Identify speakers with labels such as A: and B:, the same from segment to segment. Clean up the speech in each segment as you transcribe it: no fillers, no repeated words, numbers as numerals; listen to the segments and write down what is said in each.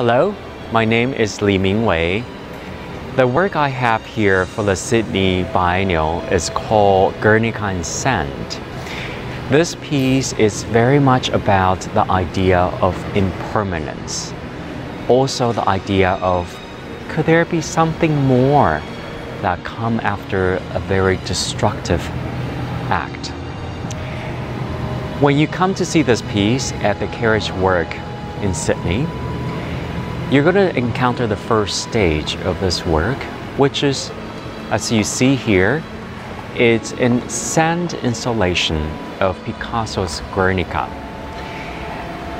A: Hello, my name is Mingwei. The work I have here for the Sydney Biennial is called Guernica in Sand. This piece is very much about the idea of impermanence. Also the idea of, could there be something more that come after a very destructive act? When you come to see this piece at the Carriage Work in Sydney, you're going to encounter the first stage of this work, which is, as you see here, it's a sand installation of Picasso's Guernica.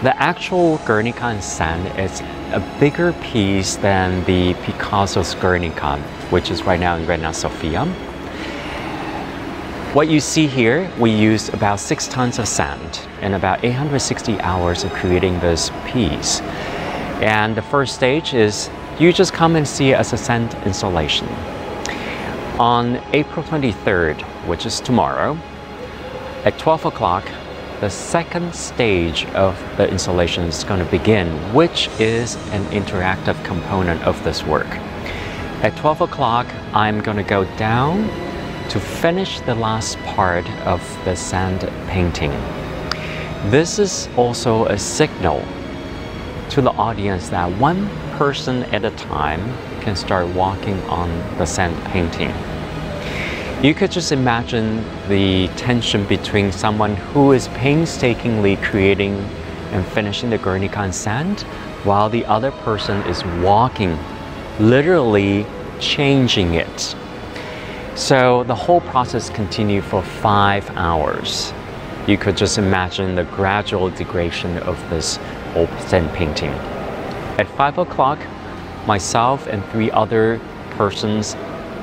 A: The actual Guernica in sand is a bigger piece than the Picasso's Guernica, which is right now in Reina Sofia. What you see here, we used about 6 tons of sand and about 860 hours of creating this piece. And the first stage is you just come and see it as a sand installation. On April 23rd, which is tomorrow, at 12 o'clock, the second stage of the installation is going to begin, which is an interactive component of this work. At 12 o'clock, I'm going to go down to finish the last part of the sand painting. This is also a signal to the audience that one person at a time can start walking on the sand painting. You could just imagine the tension between someone who is painstakingly creating and finishing the Guernica in sand, while the other person is walking, literally changing it. So the whole process continued for 5 hours. You could just imagine the gradual degradation of this whole sand painting. At 5 o'clock, myself and 3 other persons,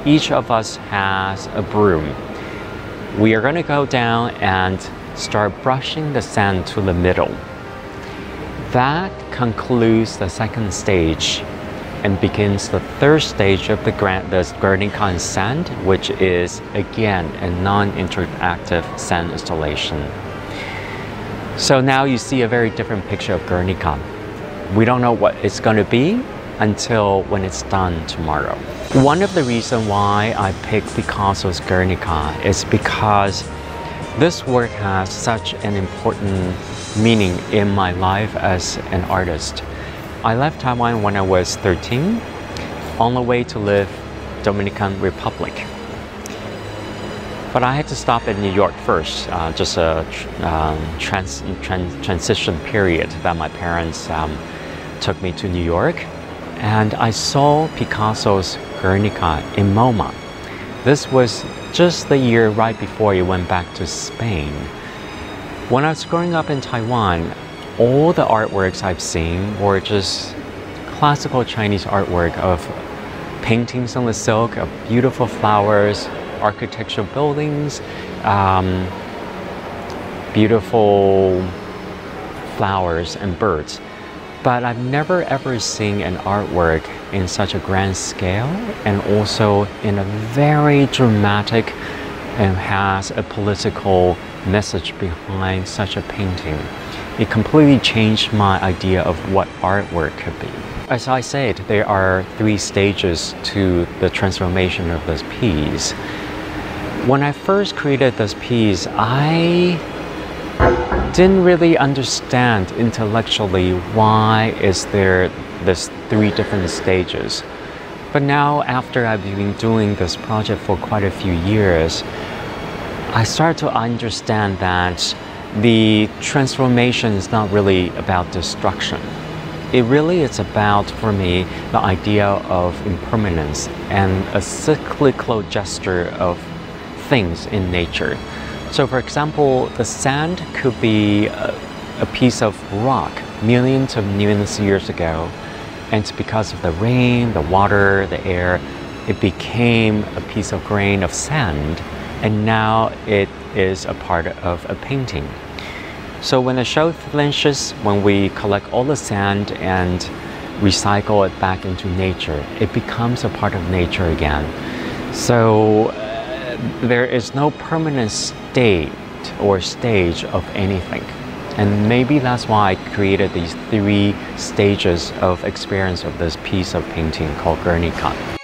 A: each of us has a broom. We are going to go down and start brushing the sand to the middle. That concludes the second stage and begins the third stage of the Guernica in sand, which is again a non-interactive sand installation. So now you see a very different picture of Guernica. We don't know what it's going to be until when it's done tomorrow. One of the reasons why I picked Picasso's Guernica is because this work has such an important meaning in my life as an artist. I left Taiwan when I was 13, on the way to live Dominican Republic. But I had to stop in New York first, just a transition period that my parents took me to New York. And I saw Picasso's Guernica in MoMA. This was just the year right before he went back to Spain. When I was growing up in Taiwan, all the artworks I've seen were just classical Chinese artwork of paintings on the silk, of beautiful flowers, architectural buildings, beautiful flowers and birds. But I've never ever seen an artwork in such a grand scale and also in a very dramatic and has a political message behind such a painting. It completely changed my idea of what artwork could be. As I said, there are 3 stages to the transformation of this piece. When I first created this piece, I didn't really understand intellectually why is there this 3 different stages. But now, after I've been doing this project for quite a few years, I started to understand that the transformation is not really about destruction. It really is about, for me, the idea of impermanence and a cyclical gesture of things in nature. So for example, the sand could be a piece of rock millions of years ago, and because of the rain, the water, the air, it became a piece of grain of sand, and now it is a part of a painting. So when the show finishes, when we collect all the sand and recycle it back into nature, it becomes a part of nature again. So there is no permanent state or stage of anything. And maybe that's why I created these 3 stages of experience of this piece of painting called Guernica.